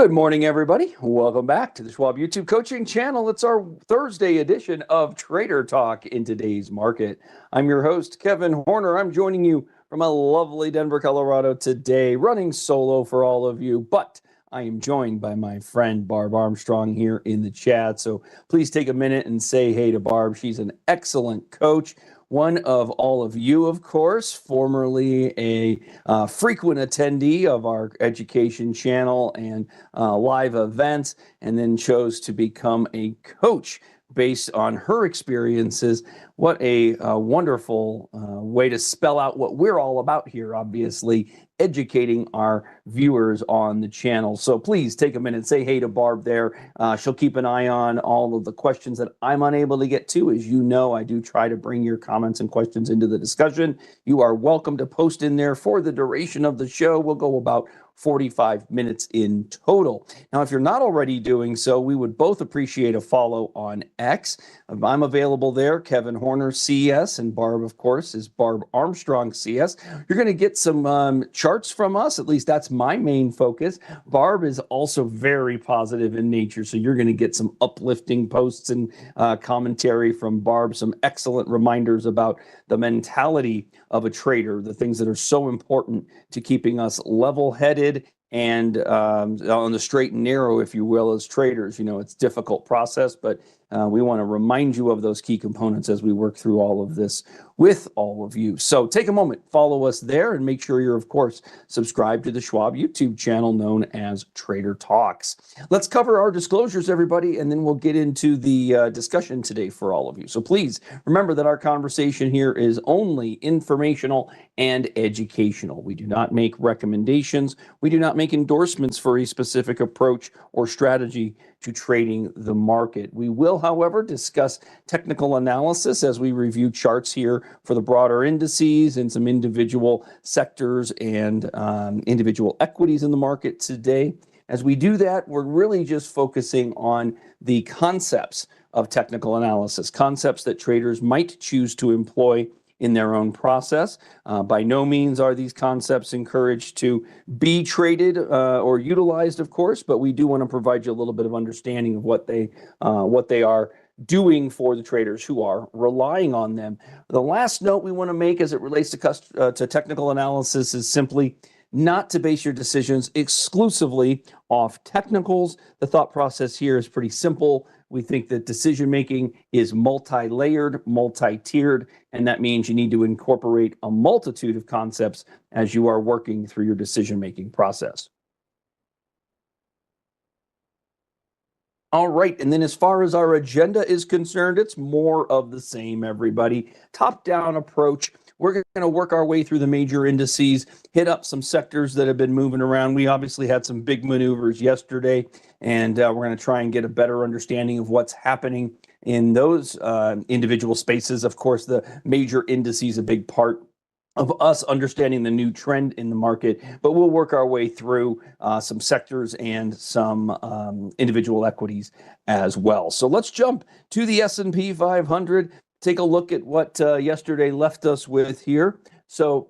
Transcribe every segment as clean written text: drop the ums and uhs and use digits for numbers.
Good morning, everybody. Welcome back to the Schwab YouTube coaching channel. It's our Thursday edition of Trader Talk in today's market. I'm your host, Kevin Horner. I'm joining you from a lovely Denver, Colorado today, running solo for all of you, but I am joined by my friend Barb Armstrong here in the chat. So please take a minute and say hey to Barb. She's an excellent coach. One of all of you, of course, formerly a frequent attendee of our education channel and live events, and then chose to become a coach based on her experiences. What a wonderful way to spell out what we're all about here, obviously, educating our viewers on the channel. So please take a minute, say hey to Barb there. She'll keep an eye on all of the questions that I'm unable to get to. As you know, I do try to bring your comments and questions into the discussion. You are welcome to post in there for the duration of the show. We'll go about 45 minutes in total. Now, if you're not already doing so, we would both appreciate a follow on X. I'm available there, Kevin Horner CS, and Barb, of course, is Barb Armstrong CS. You're going to get some charts from us. At least that's my main focus. Barb is also very positive in nature, so you're going to get some uplifting posts and commentary from Barb, some excellent reminders about the mentality of a trader, the things that are so important to keeping us level-headed and on the straight and narrow, if you will, as traders. You know, it's a difficult process, but we want to remind you of those key components as we work through all of this with all of you. So take a moment, follow us there, and make sure you're, of course, subscribed to the Schwab YouTube channel known as Trader Talks. Let's cover our disclosures, everybody, and then we'll get into the discussion today for all of you. So please remember that our conversation here is only informational and educational. We do not make recommendations. We do not make endorsements for a specific approach or strategy to trading the market. We will, however, discuss technical analysis as we review charts here for the broader indices and some individual sectors and individual equities in the market today. As we do that, we're really just focusing on the concepts of technical analysis, concepts that traders might choose to employ in their own process. By no means are these concepts encouraged to be traded or utilized, of course, but we do want to provide you a little bit of understanding of what they are doing for the traders who are relying on them. The last note we want to make as it relates to technical analysis is simply not to base your decisions exclusively off technicals. The thought process here is pretty simple. We think that decision-making is multi-layered, multi-tiered, and that means you need to incorporate a multitude of concepts as you are working through your decision-making process. All right, and then as far as our agenda is concerned, it's more of the same, everybody. Top-down approach. We're going to work our way through the major indices, hit up some sectors that have been moving around. We obviously had some big maneuvers yesterday, and we're going to try and get a better understanding of what's happening in those individual spaces. Of course, the major indices, a big part of us understanding the new trend in the market, but we'll work our way through some sectors and some individual equities as well. So let's jump to the S&P 500. Take a look at what yesterday left us with here. So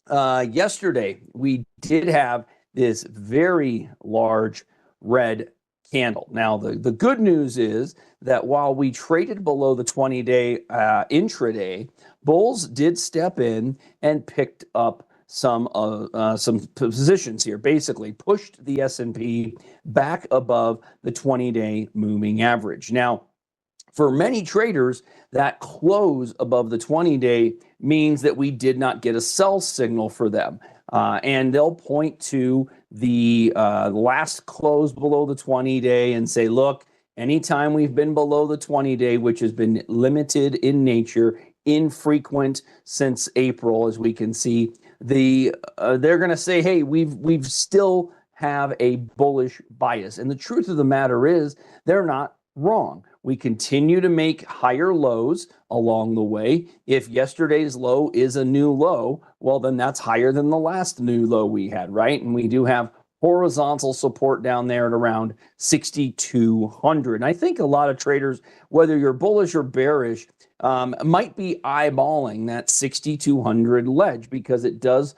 yesterday we did have this very large red candle. Now, the good news is that while we traded below the 20-day intraday, bulls did step in and picked up some positions here, basically pushed the S&P back above the 20-day moving average. Now, for many traders, that close above the 20-day means that we did not get a sell signal for them. And they'll point to the last close below the 20-day and say, look, anytime we've been below the 20-day, which has been limited in nature, infrequent since April, as we can see, they're going to say, hey, we've still have a bullish bias. And the truth of the matter is they're not wrong. We continue to make higher lows along the way. If yesterday's low is a new low, well, then that's higher than the last new low we had, right? And we do have horizontal support down there at around 6,200. And I think a lot of traders, whether you're bullish or bearish, might be eyeballing that 6,200 ledge because it does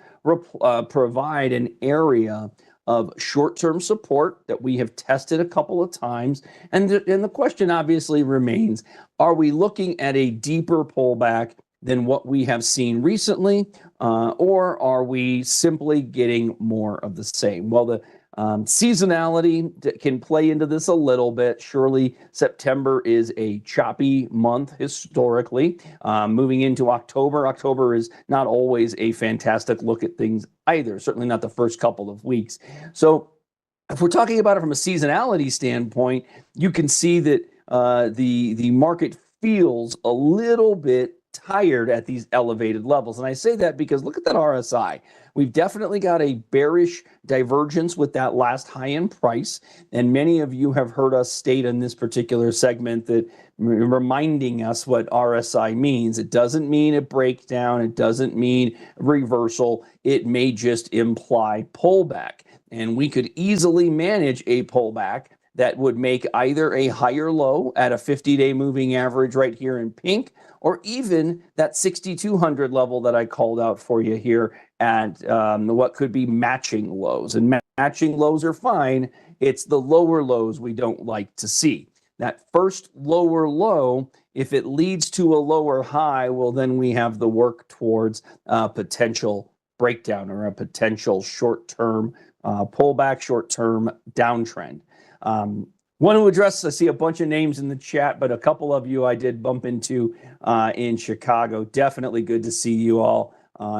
provide an area of short-term support that we have tested a couple of times. And the question obviously remains, are we looking at a deeper pullback than what we have seen recently, or are we simply getting more of the same? Well, the seasonality can play into this a little bit. Surely September is a choppy month historically. Moving into October, October is not always a fantastic look at things either, certainly not the first couple of weeks. So if we're talking about it from a seasonality standpoint, you can see that the market feels a little bit tired at these elevated levels. And I say that because look at that RSI. We've definitely got a bearish divergence with that last high in price. And many of you have heard us state in this particular segment that reminding us what RSI means. It doesn't mean a breakdown. It doesn't mean reversal. It may just imply pullback. And we could easily manage a pullback that would make either a higher low at a 50-day moving average right here in pink, or even that 6,200 level that I called out for you here at what could be matching lows. And matching lows are fine. It's the lower lows we don't like to see. That first lower low, if it leads to a lower high, well, then we have the work towards a potential breakdown or a potential short-term pullback, short-term downtrend. Want to address, I see a bunch of names in the chat, but a couple of you I did bump into in Chicago. Definitely good to see you all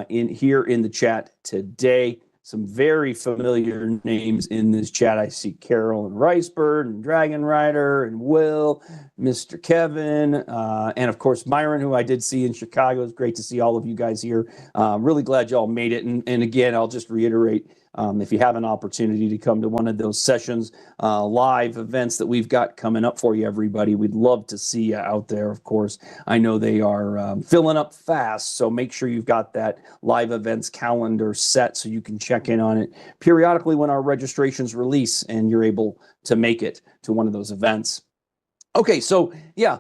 here in the chat today. Some very familiar names in this chat. I see Carol and Ricebird and Dragon Rider and Will, Mr. Kevin, and of course Myron, who I did see in Chicago. It's great to see all of you guys here. Really glad y'all made it. And again, I'll just reiterate, if you have an opportunity to come to one of those sessions, live events that we've got coming up for you, everybody, we'd love to see you out there. Of course, I know they are filling up fast, so make sure you've got that live events calendar set so you can check in on it periodically when our registrations release and you're able to make it to one of those events. Okay, so yeah,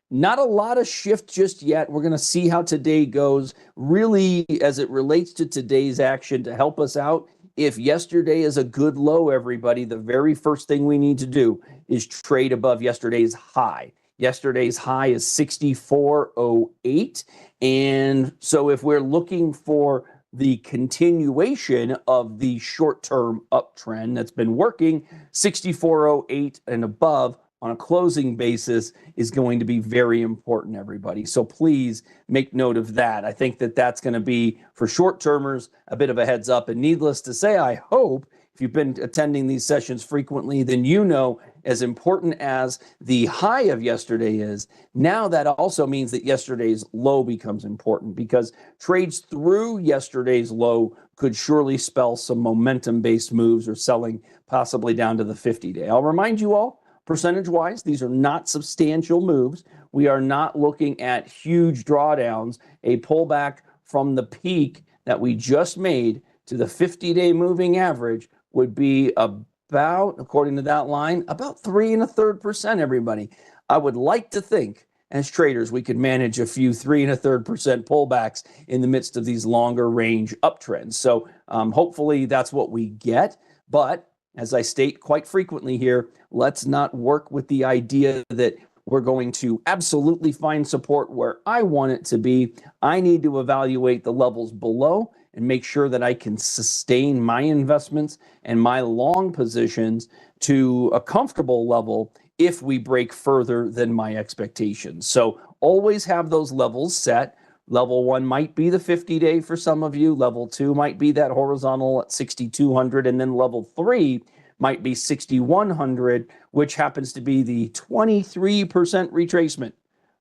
not a lot of shift just yet. We're going to see how today goes, really, as it relates to today's action to help us out. If yesterday is a good low, everybody, the very first thing we need to do is trade above yesterday's high. Yesterday's high is 64.08. And so if we're looking for the continuation of the short-term uptrend that's been working, 64.08 and above on a closing basis is going to be very important, everybody. So please make note of that. I think that that's going to be, for short-termers, a bit of a heads up. And needless to say, I hope if you've been attending these sessions frequently, then you know, as important as the high of yesterday is, now that also means that yesterday's low becomes important, because trades through yesterday's low could surely spell some momentum-based moves or selling possibly down to the 50-day. I'll remind you all, percentage-wise, these are not substantial moves. We are not looking at huge drawdowns. A pullback from the peak that we just made to the 50-day moving average would be about, according to that line, about 3 1/3%, everybody. I would like to think, as traders, we could manage a few 3 1/3% pullbacks in the midst of these longer range uptrends. So hopefully that's what we get. But as I state quite frequently here, let's not work with the idea that we're going to absolutely find support where I want it to be. I need to evaluate the levels below and make sure that I can sustain my investments and my long positions to a comfortable level if we break further than my expectations. So always have those levels set. Level 1 might be the 50-day for some of you. Level 2 might be that horizontal at 6,200. And then level 3 might be 6,100, which happens to be the 23% retracement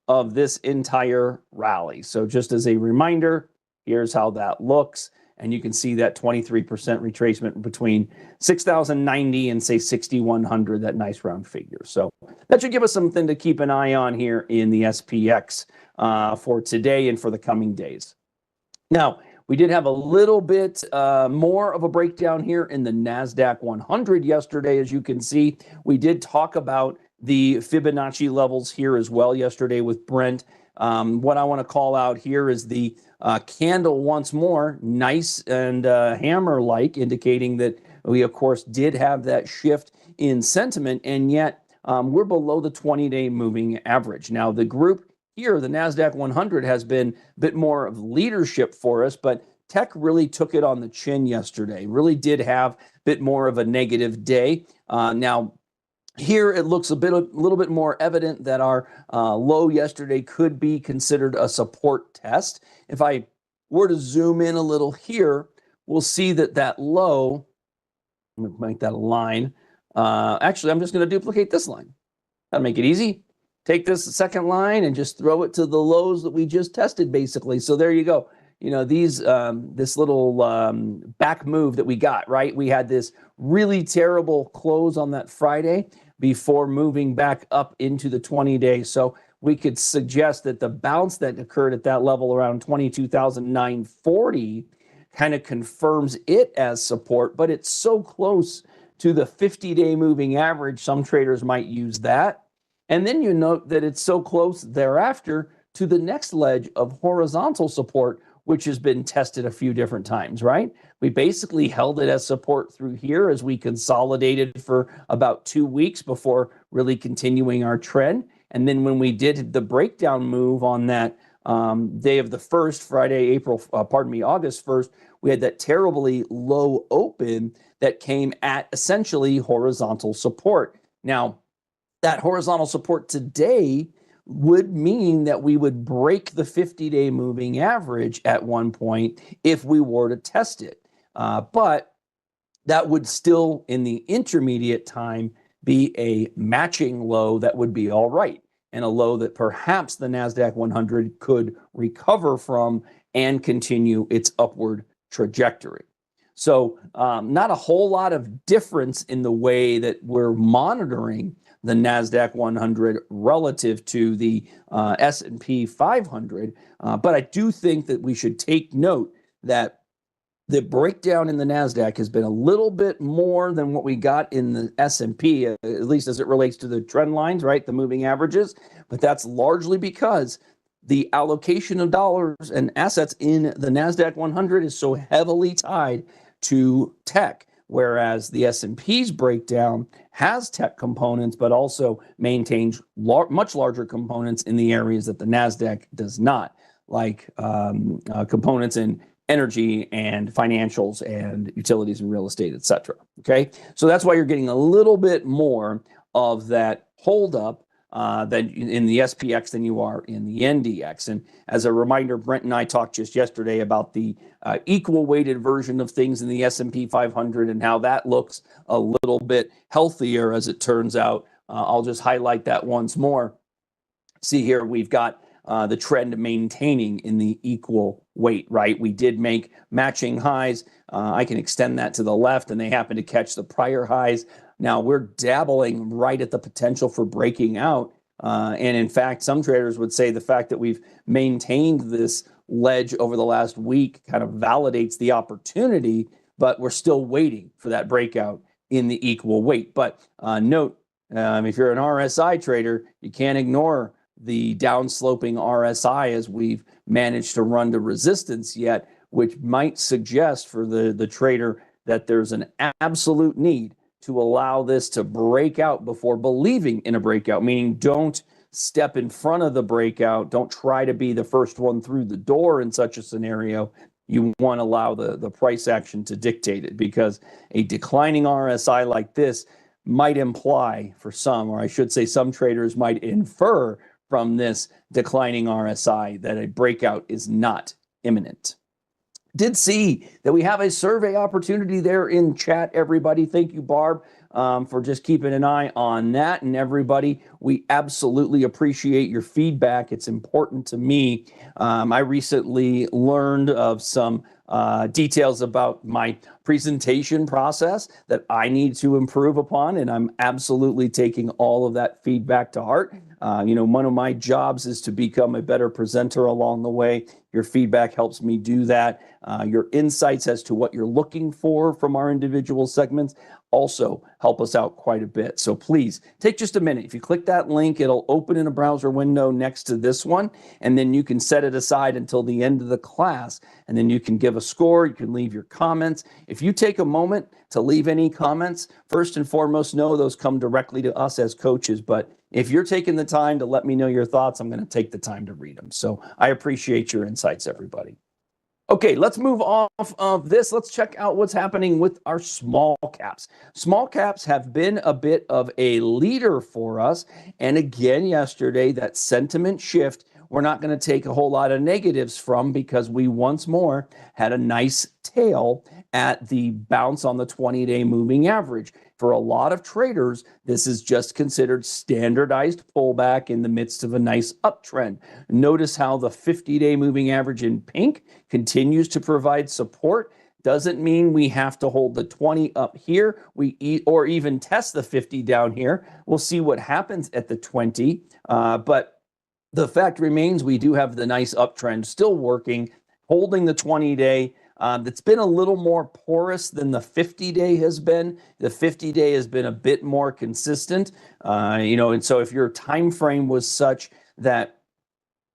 of this entire rally. So just as a reminder, here's how that looks. And you can see that 23% retracement between 6,090 and say 6,100, that nice round figure. So that should give us something to keep an eye on here in the SPX for today and for the coming days. Now, we did have a little bit more of a breakdown here in the NASDAQ 100 yesterday. As you can see, we did talk about the Fibonacci levels here as well yesterday with Brent. What I want to call out here is the candle once more, nice and hammer-like, indicating that We, of course, did have that shift in sentiment, and yet we're below the 20-day moving average. Now, the group here, the NASDAQ 100, has been a bit more of leadership for us, but tech really took it on the chin yesterday, really did have a bit more of a negative day. Now, here it looks a little bit more evident that our low yesterday could be considered a support test. If I were to zoom in a little here, we'll see that that low, I'm going to make that a line. Actually, I'm just going to duplicate this line. That'll make it easy. Take this second line and just throw it to the lows that we just tested, basically. So there you go. You know, these this little back move that we got, right? We had this really terrible close on that Friday before moving back up into the 20-day. So we could suggest that the bounce that occurred at that level around 22,940 kind of confirms it as support, but it's so close to the 50-day moving average, some traders might use that. And then you note that it's so close thereafter to the next ledge of horizontal support, which has been tested a few different times, right? We basically held it as support through here as we consolidated for about 2 weeks before really continuing our trend. And then when we did the breakdown move on that day of the 1st, Friday, August 1st, we had that terribly low open that came at essentially horizontal support. Now, that horizontal support today would mean that we would break the 50-day moving average at one point if we were to test it. But that would still, in the intermediate time, be a matching low that would be all right, and a low that perhaps the NASDAQ 100 could recover from and continue its upward trajectory. So not a whole lot of difference in the way that we're monitoring the NASDAQ 100 relative to the S&P 500. But I do think that we should take note that the breakdown in the NASDAQ has been a little bit more than what we got in the S&P, at least as it relates to the trend lines, right, the moving averages. But that's largely because the allocation of dollars and assets in the NASDAQ 100 is so heavily tied to tech, whereas the S&P's breakdown has tech components, but also maintains much larger components in the areas that the NASDAQ does not, like components in energy and financials and utilities and real estate, et cetera. Okay, so that's why you're getting a little bit more of that holdup than in the SPX than you are in the NDX. And as a reminder, Brent and I talked just yesterday about the equal weighted version of things in the S&P 500 and how that looks a little bit healthier as it turns out. I'll just highlight that once more. See here, we've got the trend maintaining in the equal weight, right? We did make matching highs. I can extend that to the left, and they happen to catch the prior highs. Now we're dabbling right at the potential for breaking out. And in fact, some traders would say the fact that we've maintained this ledge over the last week kind of validates the opportunity, but we're still waiting for that breakout in the equal weight. But note, if you're an RSI trader, you can't ignore the downsloping RSI as we've managed to run to resistance yet, which might suggest for the trader that there's an absolute need to allow this to break out before believing in a breakout, meaning don't step in front of the breakout. Don't try to be the first one through the door in such a scenario. You want to allow the price action to dictate it, because a declining RSI like this might imply for some, or I should say some traders might infer from this declining RSI that a breakout is not imminent. Did see that we have a survey opportunity there in chat, everybody. Thank you, Barb, for just keeping an eye on that. And everybody, we absolutely appreciate your feedback. It's important to me. I recently learned of some details about my presentation process that I need to improve upon, and I'm absolutely taking all of that feedback to heart. One of my jobs is to become a better presenter along the way. Your feedback helps me do that. Your insights as to what you're looking for from our individual segments also help us out quite a bit. So please take just a minute. If you click that link, it'll open in a browser window next to this one, and then you can set it aside until the end of the class, and then you can give a score. You can leave your comments. If you take a moment to leave any comments, first and foremost, know those come directly to us as coaches, but if you're taking the time to let me know your thoughts, I'm going to take the time to read them. So I appreciate your insights, everybody. Okay, let's move off of this. Let's check out what's happening with our small caps. Small caps have been a bit of a leader for us. And again, yesterday, that sentiment shift, we're not going to take a whole lot of negatives from, because we once more had a nice tail at the bounce on the 20-day moving average. For a lot of traders, this is just considered standardized pullback in the midst of a nice uptrend. Notice how the 50-day moving average in pink continues to provide support. Doesn't mean we have to hold the 20 up here, or even test the 50 down here. We'll see what happens at the 20, but the fact remains we do have the nice uptrend still working, holding the 20-day. That's been a little more porous than the 50-day has been. The 50-day has been a bit more consistent, and so if your time frame was such that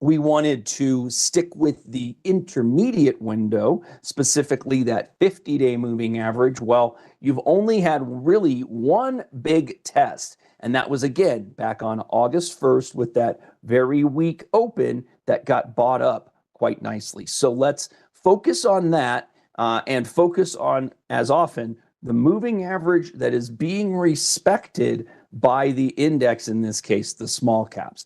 we wanted to stick with the intermediate window, specifically that 50-day moving average, well, you've only had really one big test, and that was, again, back on August 1st with that very weak open that got bought up quite nicely. So let's focus on that and focus on, as often, the moving average that is being respected by the index, in this case, the small caps.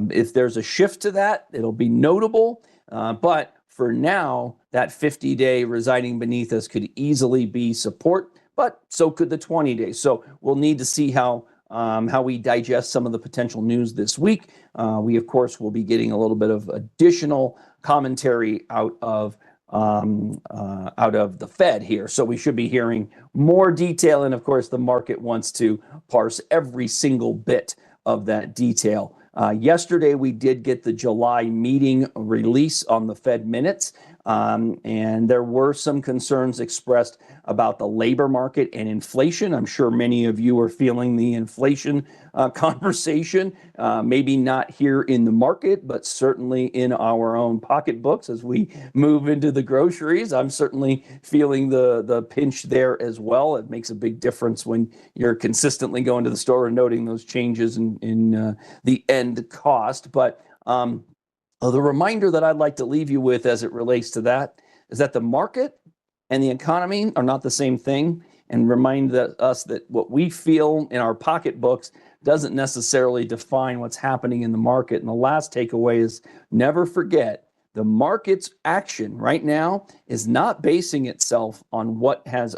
If there's a shift to that, it'll be notable. But for now, that 50-day residing beneath us could easily be support, but so could the 20-day. So we'll need to see how we digest some of the potential news this week. We, of course, will be getting a little bit of additional commentary out of the Fed here. So we should be hearing more detail. And of course, the market wants to parse every single bit of that detail. Yesterday, we did get the July meeting release on the Fed minutes. And there were some concerns expressed about the labor market and inflation. I'm sure many of you are feeling the inflation conversation, maybe not here in the market, but certainly in our own pocketbooks as we move into the groceries. I'm certainly feeling the pinch there as well. It makes a big difference when you're consistently going to the store and noting those changes in the end cost. But the reminder that I'd like to leave you with as it relates to that is that the market and the economy are not the same thing, and remind us that what we feel in our pocketbooks doesn't necessarily define what's happening in the market. And the last takeaway is never forget the market's action right now is not basing itself on what is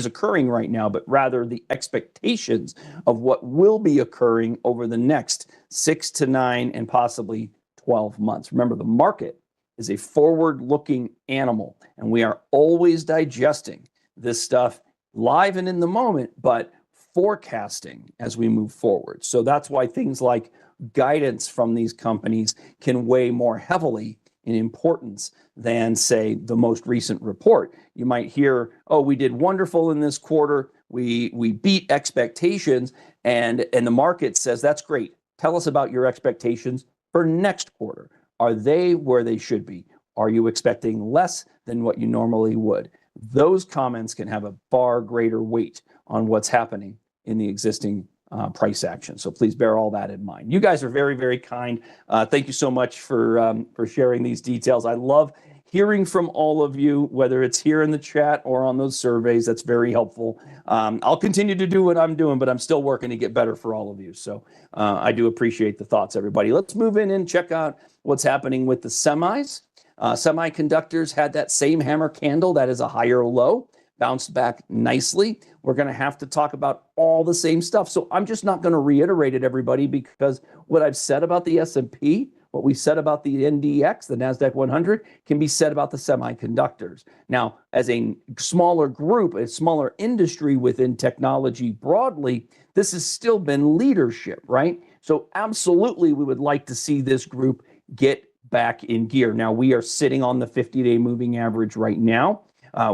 occurring right now, but rather the expectations of what will be occurring over the next 6 to 9 and possibly 12 months. Remember, the market is a forward-looking animal, and we are always digesting this stuff live and in the moment, but forecasting as we move forward. So that's why things like guidance from these companies can weigh more heavily in importance than, say, the most recent report. You might hear, oh, we did wonderful in this quarter, we beat expectations, and the market says, that's great. Tell us about your expectations for next quarter. Are they where they should be? Are you expecting less than what you normally would? Those comments can have a far greater weight on what's happening in the existing price action. So please bear all that in mind. You guys are very, very kind. Thank you so much for sharing these details. I love hearing from all of you, whether it's here in the chat or on those surveys. That's very helpful. I'll continue to do what I'm doing, but I'm still working to get better for all of you. So I do appreciate the thoughts, everybody. Let's move in and check out what's happening with the semis. Semiconductors had that same hammer candle. That is a higher low, bounced back nicely. We're going to have to talk about all the same stuff. So I'm just not going to reiterate it, everybody, because what I've said about the S&P, what we said about the NDX, the NASDAQ 100, can be said about the semiconductors. Now, as a smaller group, a smaller industry within technology broadly, this has still been leadership, right? So absolutely, we would like to see this group get back in gear. Now, we are sitting on the 50-day moving average right now.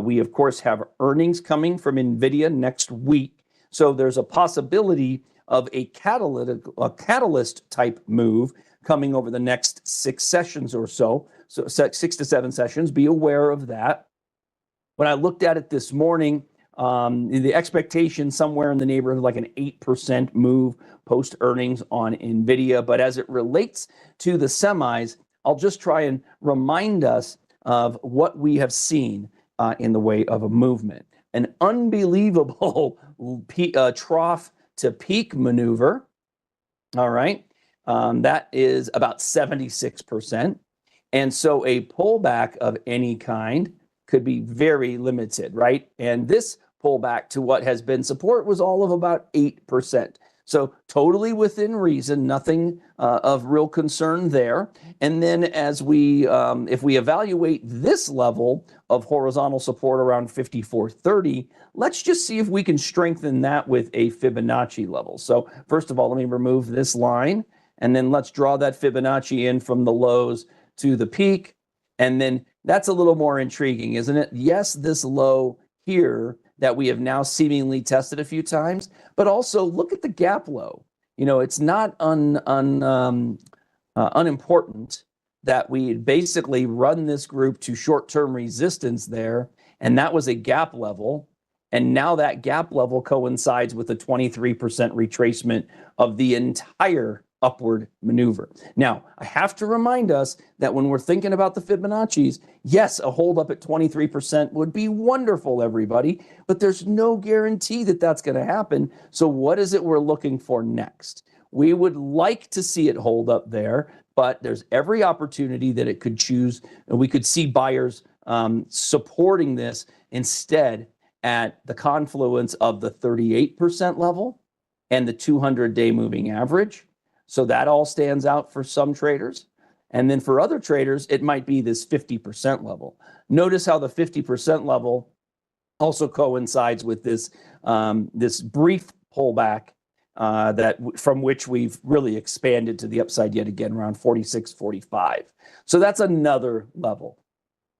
We, of course, have earnings coming from NVIDIA next week. So there's a possibility of a catalyst type move coming over the next 6 sessions or so. So 6 to 7 sessions, be aware of that. When I looked at it this morning, the expectation somewhere in the neighborhood of like an 8% move post earnings on NVIDIA. But as it relates to the semis, I'll just try and remind us of what we have seen in the way of a movement. An unbelievable trough to peak maneuver. All right. That is about 76%. And so a pullback of any kind could be very limited, right? And this pullback to what has been support was all of about 8%. So totally within reason, nothing of real concern there. And then as we, if we evaluate this level of horizontal support around 54.30, let's just see if we can strengthen that with a Fibonacci level. So first of all, let me remove this line, and then let's draw that Fibonacci in from the lows to the peak. And then that's a little more intriguing, isn't it? Yes, this low here that we have now seemingly tested a few times, but also look at the gap low. You know, it's not unimportant that we basically run this group to short-term resistance there, and that was a gap level. And now that gap level coincides with a 23% retracement of the entire upward maneuver. Now, I have to remind us that when we're thinking about the Fibonacci's, yes, a hold up at 23% would be wonderful, everybody, but there's no guarantee that that's going to happen. So what is it we're looking for next? We would like to see it hold up there, but there's every opportunity that it could choose, and we could see buyers supporting this instead at the confluence of the 38% level and the 200-day moving average. So that all stands out for some traders. And then for other traders, it might be this 50% level. Notice how the 50% level also coincides with this, this brief pullback from which we've really expanded to the upside yet again, around 46.45. So that's another level.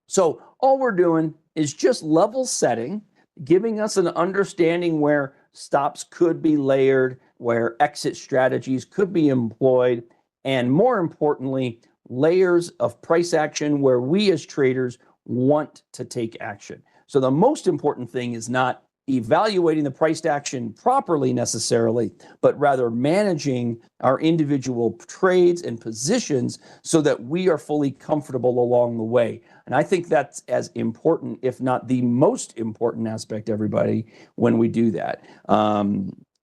So all we're doing is just level setting, giving us an understanding where stops could be layered, where exit strategies could be employed, and more importantly, layers of price action where we as traders want to take action. So the most important thing is not evaluating the priced action properly necessarily, but rather managing our individual trades and positions so that we are fully comfortable along the way. And I think that's as important, if not the most important aspect, everybody, when we do that.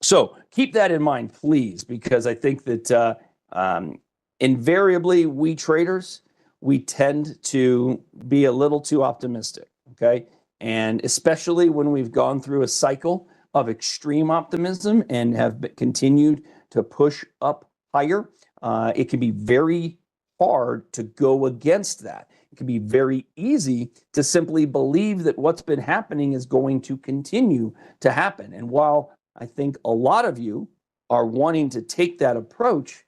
So keep that in mind, please, because I think that invariably we traders, we tend to be a little too optimistic, okay? And especially when we've gone through a cycle of extreme optimism and have continued to push up higher, it can be very hard to go against that. It can be very easy to simply believe that what's been happening is going to continue to happen. And while I think a lot of you are wanting to take that approach,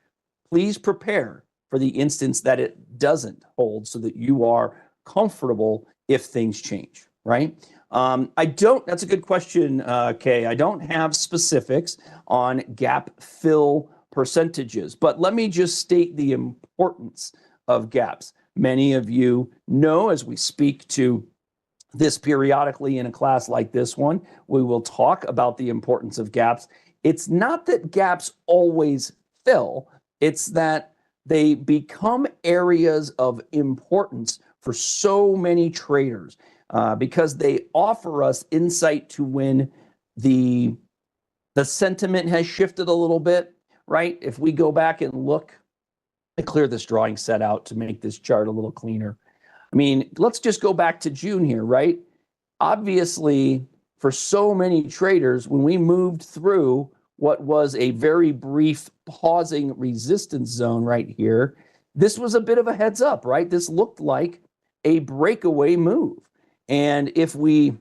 please prepare for the instance that it doesn't hold so that you are comfortable if things change. Right? That's a good question, Kay. I don't have specifics on gap fill percentages, but let me just state the importance of gaps. Many of you know, as we speak to this periodically in a class like this one, we will talk about the importance of gaps. It's not that gaps always fill, it's that they become areas of importance for so many traders. Because they offer us insight to when the sentiment has shifted a little bit, right? If we go back and look, I clear this drawing set out to make this chart a little cleaner. I mean, let's just go back to June here, right? Obviously, for so many traders, when we moved through what was a very brief pausing resistance zone right here, this was a bit of a heads up, right? This looked like a breakaway move. And if we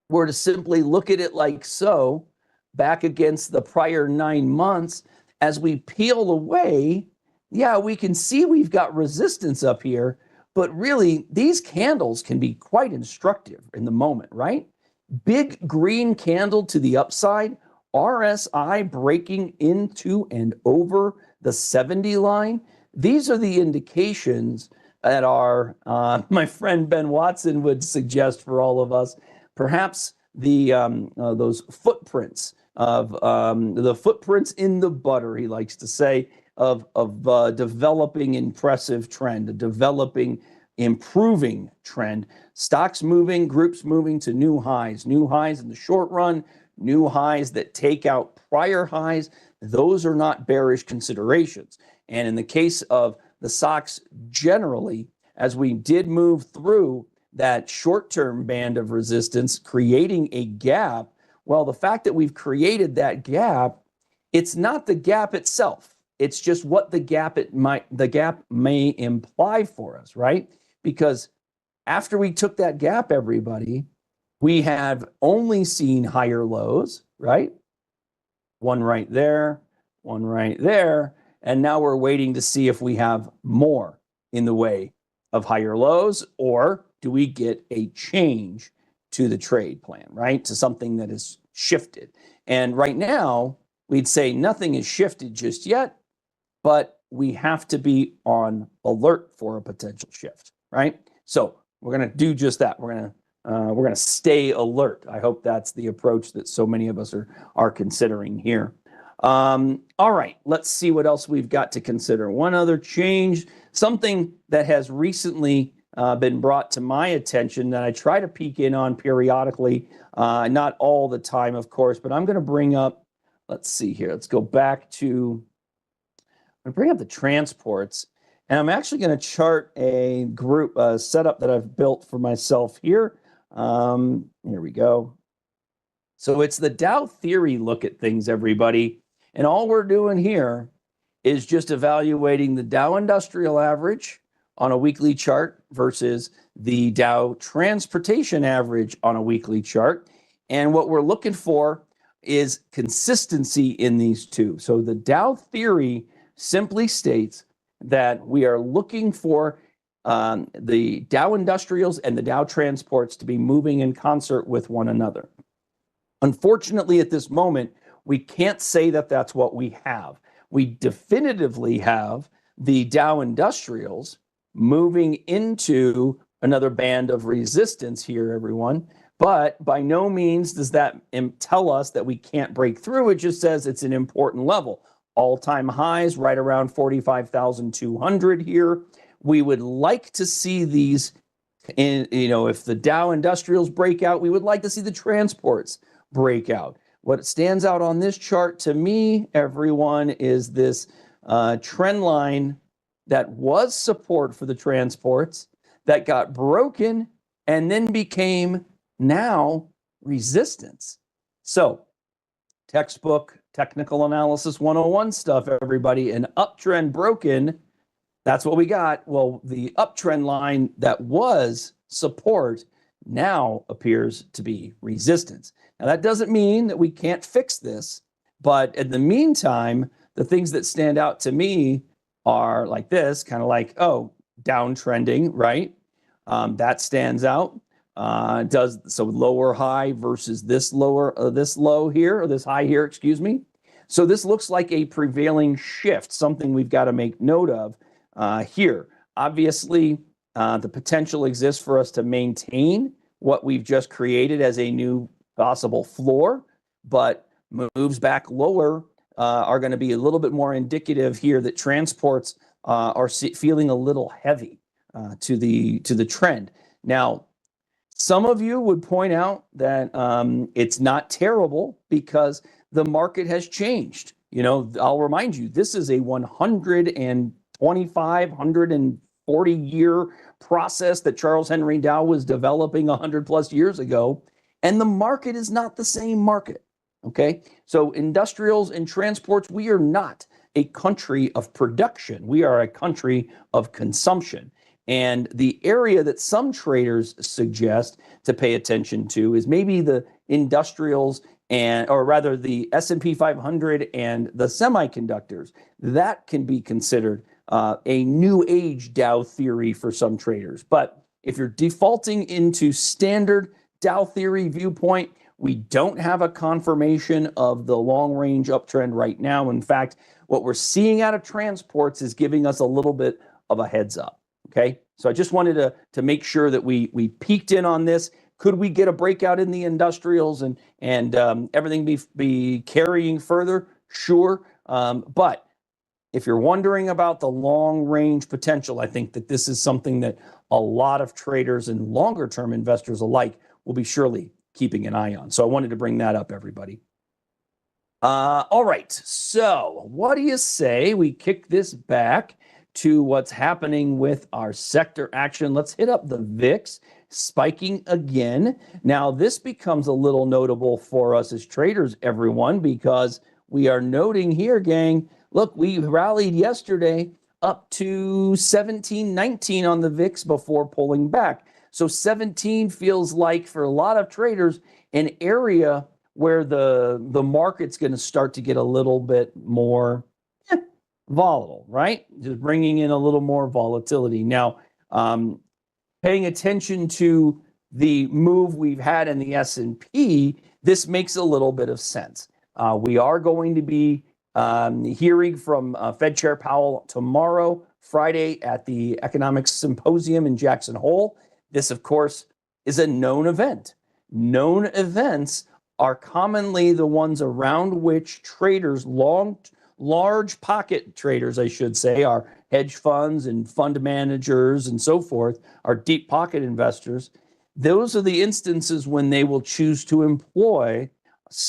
were to simply look at it like so, back against the prior 9 months, as we peel away, yeah, we can see we've got resistance up here, but really these candles can be quite instructive in the moment, right? Big green candle to the upside, RSI breaking into and over the 70 line. These are the indications that are, my friend Ben Watson would suggest for all of us, perhaps those footprints of the footprints in the butter, he likes to say, of developing impressive trend, a developing improving trend. Stocks moving, groups moving to new highs in the short run, new highs that take out prior highs. Those are not bearish considerations. And in the case of the stocks generally, as we did move through that short-term band of resistance, creating a gap, well, the fact that we've created that gap, it's not the gap itself. It's just what the gap may imply for us, right? Because after we took that gap, everybody, we have only seen higher lows, right? One right there, one right there. And now we're waiting to see if we have more in the way of higher lows, or do we get a change to the trade plan, right? To something that is shifted. And right now, we'd say nothing is shifted just yet, but we have to be on alert for a potential shift, right? So we're going to do just that. We're going to stay alert. I hope that's the approach that so many of us are considering here. All right, let's see what else we've got to consider. One other change, something that has recently been brought to my attention that I try to peek in on periodically, not all the time, of course, but I'm going to bring up, let's see here. Let's go back to, I'm going to bring up the transports, and I'm actually going to chart a group setup that I've built for myself here. Here we go. So it's the Dow theory look at things, everybody. And all we're doing here is just evaluating the Dow Industrial Average on a weekly chart versus the Dow Transportation Average on a weekly chart. And what we're looking for is consistency in these two. So the Dow theory simply states that we are looking for the Dow Industrials and the Dow Transports to be moving in concert with one another. Unfortunately, at this moment, we can't say that that's what we have. We definitively have the Dow Industrials moving into another band of resistance here, everyone. But by no means does that tell us that we can't break through. It just says it's an important level. All-time highs right around 45,200 here. We would like to see these, if the Dow Industrials break out, we would like to see the transports break out. What stands out on this chart to me, everyone, is this trend line that was support for the transports that got broken and then became now resistance. So textbook technical analysis 101 stuff, everybody. An uptrend broken, that's what we got. Well, the uptrend line that was support now appears to be resistance. Now, that doesn't mean that we can't fix this, but in the meantime, the things that stand out to me are like this, kind of like, oh, downtrending, right? That stands out. So lower high versus this low here, or this high here, excuse me. So this looks like a prevailing shift, something we've got to make note of here. Obviously, the potential exists for us to maintain what we've just created as a new possible floor, but moves back lower are going to be a little bit more indicative here that transports are feeling a little heavy to the trend. Now, some of you would point out that it's not terrible because the market has changed. I'll remind you, this is a 125, 140 year process that Charles Henry Dow was developing 100 plus years ago. And the market is not the same market, okay? So industrials and transports, we are not a country of production. We are a country of consumption. And the area that some traders suggest to pay attention to is maybe the industrials or rather the S&P 500 and the semiconductors. That can be considered a new age Dow theory for some traders. But if you're defaulting into standard Dow theory viewpoint, we don't have a confirmation of the long range uptrend right now. In fact, what we're seeing out of transports is giving us a little bit of a heads up. Okay, so I just wanted to make sure that we peeked in on this. Could we get a breakout in the industrials and everything be carrying further? Sure, but if you're wondering about the long range potential, I think that this is something that a lot of traders and longer term investors alike will be surely keeping an eye on. So I wanted to bring that up, everybody. All right, so what do you say we kick this back to what's happening with our sector action? Let's hit up the VIX, spiking again. Now, this becomes a little notable for us as traders, everyone, because we are noting here, gang, look, we rallied yesterday up to 1719 on the VIX before pulling back. So 17 feels like, for a lot of traders, an area where the market's going to start to get a little bit more volatile, right? Just bringing in a little more volatility. Now, paying attention to the move we've had in the S&P, this makes a little bit of sense. We are going to be hearing from Fed Chair Powell tomorrow, Friday, at the Economics Symposium in Jackson Hole. This, of course, is a known event. Known events are commonly the ones around which traders, large pocket traders, I should say, are hedge funds and fund managers and so forth, are deep pocket investors. Those are the instances when they will choose to employ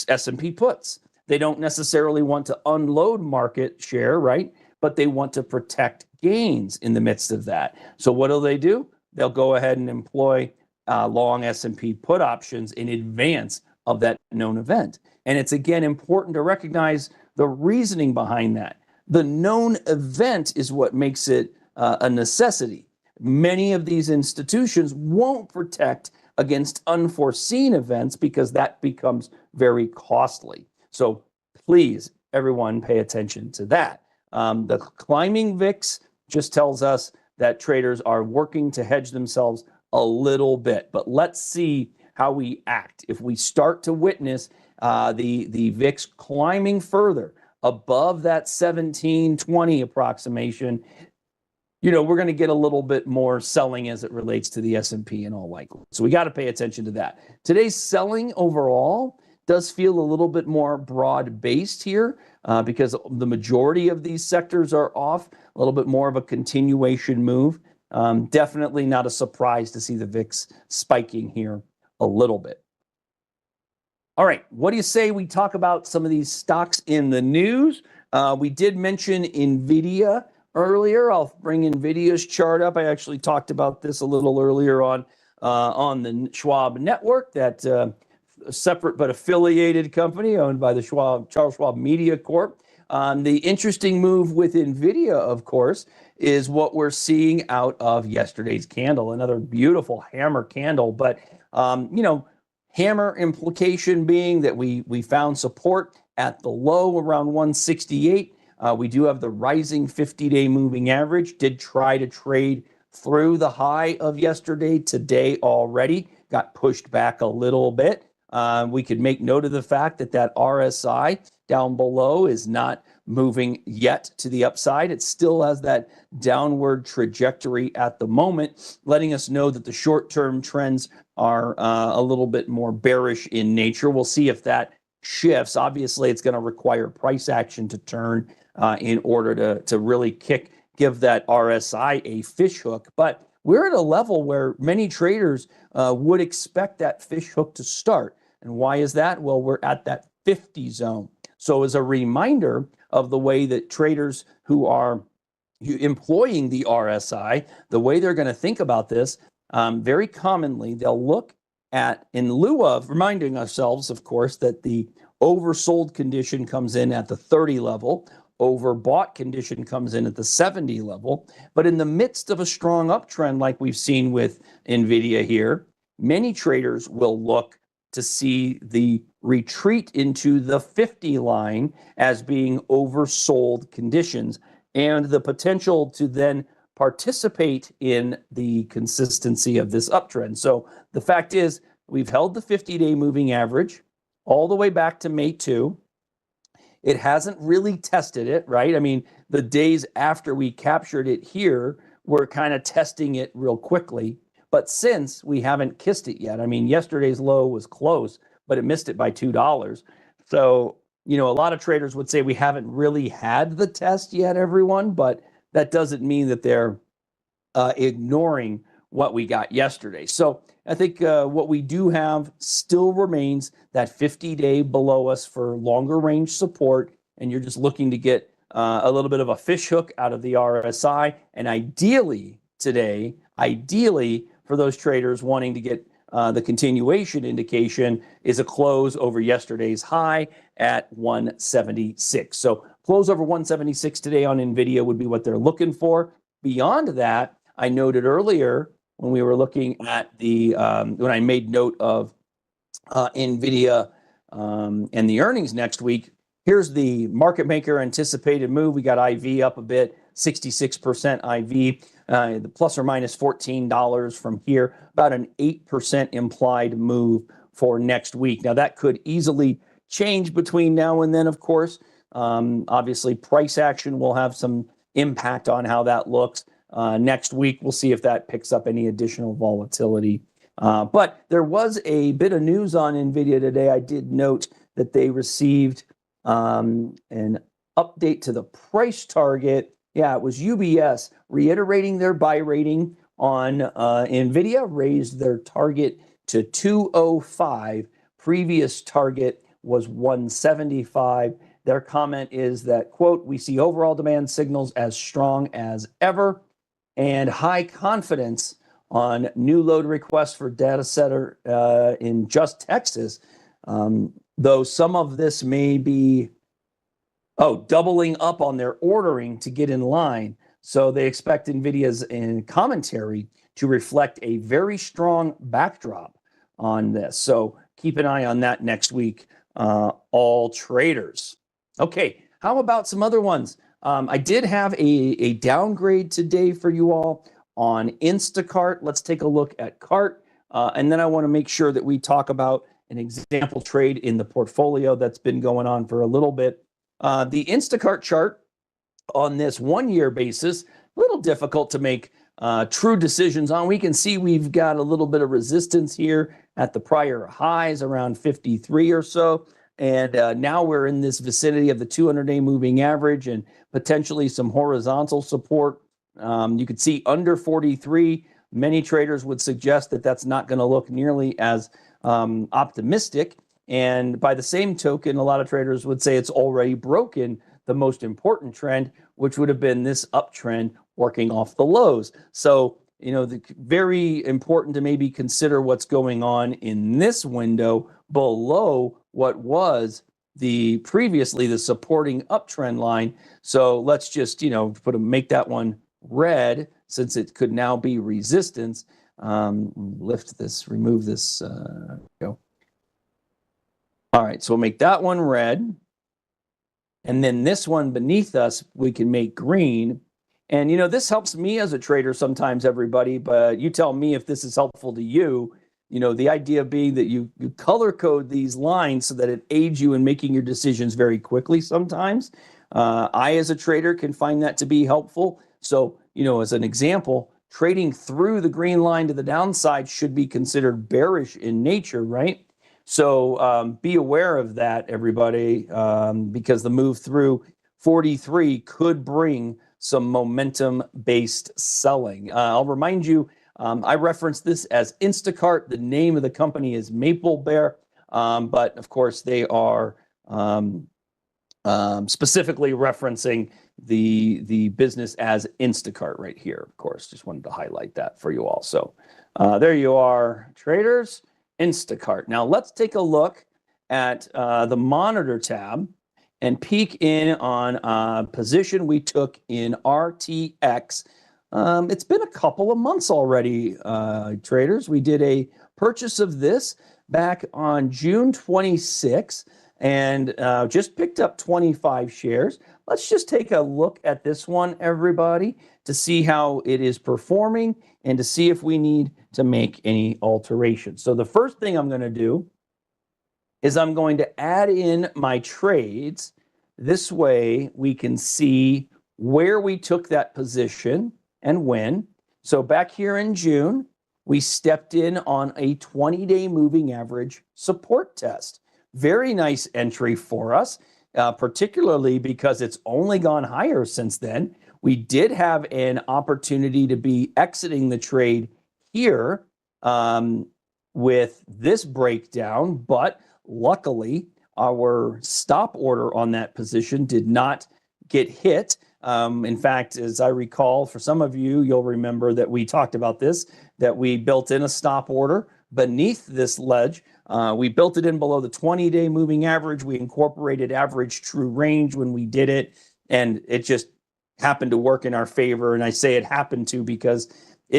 S&P puts. They don't necessarily want to unload market share, right? But they want to protect gains in the midst of that. So what do? They'll go ahead and employ long S&P put options in advance of that known event. And it's, again, important to recognize the reasoning behind that. The known event is what makes it a necessity. Many of these institutions won't protect against unforeseen events because that becomes very costly. So please, everyone, pay attention to that. The climbing VIX just tells us that traders are working to hedge themselves a little bit. But let's see how we act. If we start to witness the VIX climbing further above that 1720 approximation, we're going to get a little bit more selling as it relates to the S&P in all likelihood. So we got to pay attention to that. Today's selling overall does feel a little bit more broad-based here because the majority of these sectors are off, a little bit more of a continuation move. Definitely not a surprise to see the VIX spiking here a little bit. All right, what do you say we talk about some of these stocks in the news? We did mention NVIDIA earlier. I'll bring NVIDIA's chart up. I actually talked about this a little earlier on the Schwab network, that separate but affiliated company owned by the Charles Schwab Media Corp. The interesting move with NVIDIA, of course, is what we're seeing out of yesterday's candle. Another beautiful hammer candle, but hammer implication being that we found support at the low around 168. We do have the rising 50-day moving average. Did try to trade through the high of yesterday. Today already got pushed back a little bit. We could make note of the fact that RSI down below is not moving yet to the upside. It still has that downward trajectory at the moment, letting us know that the short-term trends are a little bit more bearish in nature. We'll see if that shifts. Obviously, it's going to require price action to turn in order to really give that RSI a fish hook. But we're at a level where many traders would expect that fish hook to start. And why is that? Well, we're at that 50 zone. So as a reminder of the way that traders who are employing the RSI, the way they're going to think about this, very commonly, they'll look at, in lieu of reminding ourselves, of course, that the oversold condition comes in at the 30 level, overbought condition comes in at the 70 level. But in the midst of a strong uptrend like we've seen with NVIDIA here, many traders will look to see the retreat into the 50 line as being oversold conditions. and the potential to then participate in the consistency of this uptrend. So the fact is, we've held the 50-day moving average all the way back to May 2. It hasn't really tested it, right? I mean, the days after we captured it here, we're kind of testing it real quickly. But since we haven't kissed it yet, I mean, yesterday's low was close, but it missed it by $2. So, a lot of traders would say we haven't really had the test yet, everyone, but that doesn't mean that they're ignoring what we got yesterday. So I think what we do have still remains that 50-day below us for longer range support, and you're just looking to get a little bit of a fish hook out of the RSI, and ideally today, for those traders wanting to get the continuation indication, is a close over yesterday's high at 176. So close over 176 today on NVIDIA would be what they're looking for. Beyond that, I noted earlier when we were looking at the, when I made note of NVIDIA and the earnings next week, here's the market maker anticipated move. We got IV up a bit, 66% IV, the plus or minus $14 from here, about an 8% implied move for next week. Now that could easily change between now and then, of course. Obviously, price action will have some impact on how that looks. Next week, we'll see if that picks up any additional volatility. But there was a bit of news on NVIDIA today. I did note that they received an update to the price target. Yeah, it was UBS reiterating their buy rating on NVIDIA, raised their target to 205. Previous target was 175. Their comment is that, quote, "We see overall demand signals as strong as ever and high confidence on new load requests for data center in just Texas, though some of this may be, doubling up on their ordering to get in line." So they expect NVIDIA's commentary to reflect a very strong backdrop on this. So keep an eye on that next week, all traders. Okay, how about some other ones? I did have a downgrade today for you all on Instacart. Let's take a look at Cart. And then I want to make sure that we talk about an example trade in the portfolio that's been going on for a little bit. The Instacart chart on this 1-year basis, a little difficult to make true decisions on. We can see we've got a little bit of resistance here at the prior highs around 53 or so. And now we're in this vicinity of the 200-day moving average and potentially some horizontal support. You could see under 43. Many traders would suggest that that's not going to look nearly as optimistic. And by the same token, a lot of traders would say it's already broken the most important trend, which would have been this uptrend working off the lows. So, very important to maybe consider what's going on in this window below what was previously the supporting uptrend line. So let's just, make that one red, since it could now be resistance. Lift this, remove this. Go. All right, so we'll make that one red. And then this one beneath us, we can make green. And, this helps me as a trader sometimes, everybody, but you tell me if this is helpful to you. The idea being that you color code these lines so that it aids you in making your decisions very quickly sometimes. I, as a trader, can find that to be helpful. So, as an example, trading through the green line to the downside should be considered bearish in nature, right? So be aware of that, everybody, because the move through 43 could bring some momentum-based selling. I'll remind you, I reference this as Instacart. The name of the company is Maple Bear, but of course they are specifically referencing the business as Instacart right here. Of course, just wanted to highlight that for you all. So there you are, traders. Instacart. Now let's take a look at the monitor tab and peek in on a position we took in RTX. It's been a couple of months already, traders. We did a purchase of this back on June 26, and just picked up 25 shares. Let's just take a look at this one, everybody, to see how it is performing and to see if we need to make any alterations. So the first thing I'm going to do is I'm going to add in my trades. This way we can see where we took that position and when. So back here in June, we stepped in on a 20-day moving average support test. Very nice entry for us, particularly because it's only gone higher since then. We did have an opportunity to be exiting the trade here with this breakdown, but luckily our stop order on that position did not get hit. In fact, as I recall, for some of you, you'll remember that we talked about this, that we built in a stop order beneath this ledge. We built it in below the 20-day moving average. We incorporated average true range when we did it, and it just happened to work in our favor. And I say it happened to because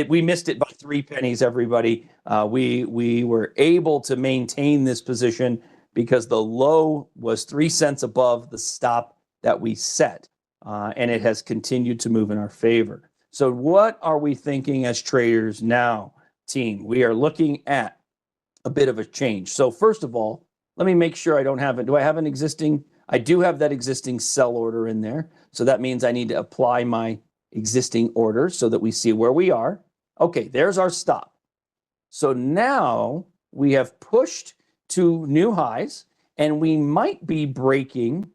we missed it by 3 pennies, everybody. We were able to maintain this position because the low was 3 cents above the stop that we set. And it has continued to move in our favor. So what are we thinking as traders now, team? We are looking at a bit of a change. So first of all, let me make sure I don't have it. Do I have an existing? I do have that existing sell order in there. So that means I need to apply my existing order so that we see where we are. Okay, there's our stop. So now we have pushed to new highs, and we might be breaking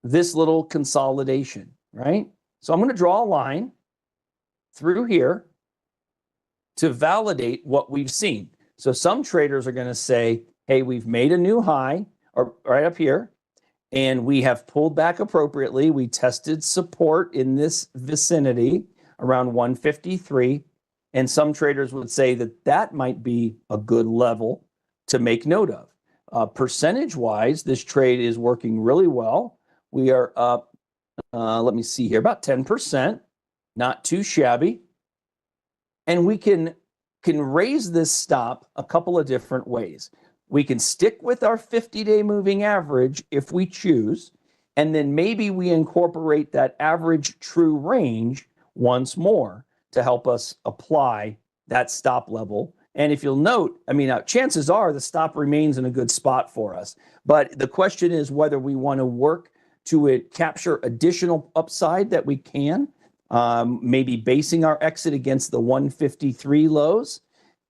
this little consolidation, right? So I'm going to draw a line through here to validate what we've seen. So some traders are going to say, hey, we've made a new high or right up here, and we have pulled back appropriately. We tested support in this vicinity around 153. And some traders would say that that might be a good level to make note of. Percentage-wise, this trade is working really well. We are up, let me see here, about 10%, not too shabby. And we can raise this stop a couple of different ways. We can stick with our 50-day moving average if we choose, and then maybe we incorporate that average true range once more to help us apply that stop level. And if you'll note, I mean, chances are the stop remains in a good spot for us. But the question is whether we want to work to capture additional upside that we can, maybe basing our exit against the 153 lows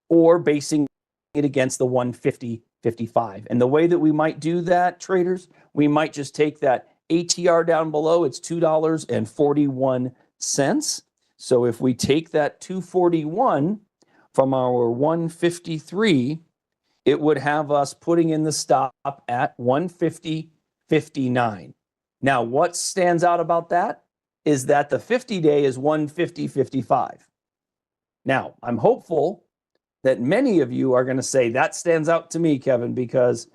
or basing it against the 150.55. And the way that we might do that, traders, we might just take that ATR down below. It's $2.41. So if we take that 241 from our 153, it would have us putting in the stop at 150.59. Now, what stands out about that is that the 50-day is 150.55. Now, I'm hopeful that many of you are going to say, that stands out to me, Kevin, because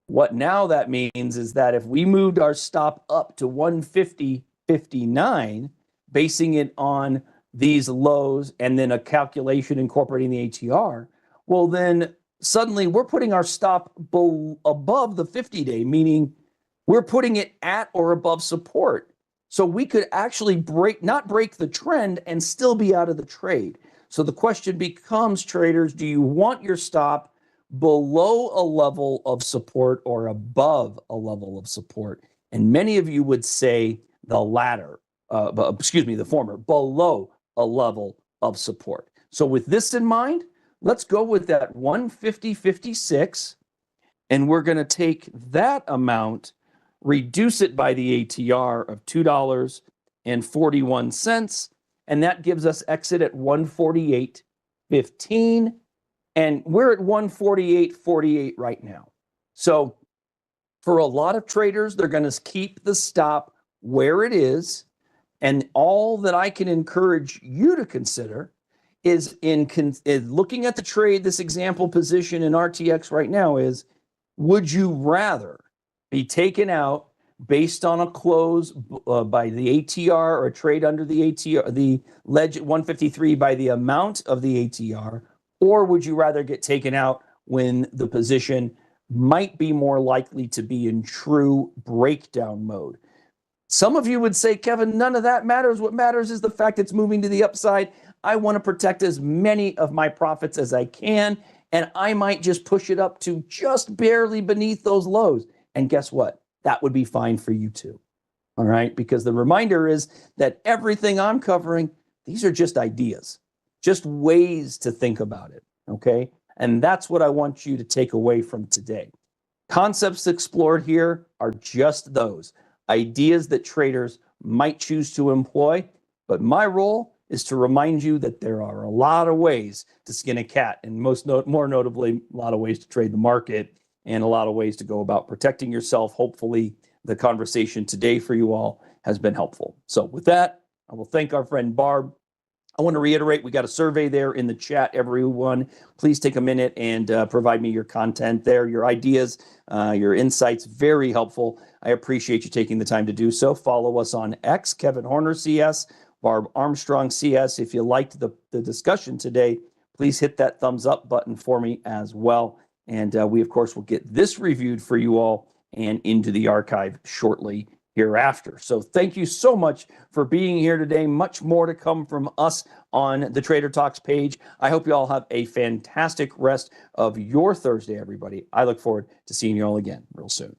what now that means is that if we moved our stop up to 150.59, basing it on these lows and then a calculation incorporating the ATR, well, then suddenly we're putting our stop above the 50-day, meaning we're putting it at or above support. So we could actually not break the trend and still be out of the trade. So the question becomes, traders, do you want your stop below a level of support or above a level of support? And many of you would say the latter, the former, below a level of support. So with this in mind, let's go with that 150.56, and we're going to take that amount, reduce it by the ATR of $2.41, and that gives us exit at 148.15, and we're at 148.48 right now. So for a lot of traders, they're going to keep the stop where it is, and all that I can encourage you to consider is in looking at the trade, this example position in RTX right now is, would you rather be taken out based on a close by the ATR or a trade under the ATR, the ledge at 153 by the amount of the ATR, or would you rather get taken out when the position might be more likely to be in true breakdown mode. Some of you would say, Kevin, none of that matters. What matters is the fact it's moving to the upside. I want to protect as many of my profits as I can, and I might just push it up to just barely beneath those lows. And guess what? That would be fine for you too. All right? Because the reminder is that everything I'm covering, these are just ideas, just ways to think about it. Okay? And that's what I want you to take away from today. Concepts explored here are just those ideas that traders might choose to employ, but my role is to remind you that there are a lot of ways to skin a cat, and more notably, a lot of ways to trade the market and a lot of ways to go about protecting yourself. Hopefully, the conversation today for you all has been helpful. So with that, I will thank our friend Barb. I want to reiterate, we got a survey there in the chat, everyone. Please take a minute and provide me your content there, your ideas, your insights, very helpful. I appreciate you taking the time to do so. Follow us on X, Kevin Horner CS, Barb Armstrong CS. If you liked the discussion today, please hit that thumbs up button for me as well. And we, of course, will get this reviewed for you all and into the archive shortly hereafter. So thank you so much for being here today. Much more to come from us on the Trader Talks page. I hope you all have a fantastic rest of your Thursday, everybody. I look forward to seeing you all again real soon.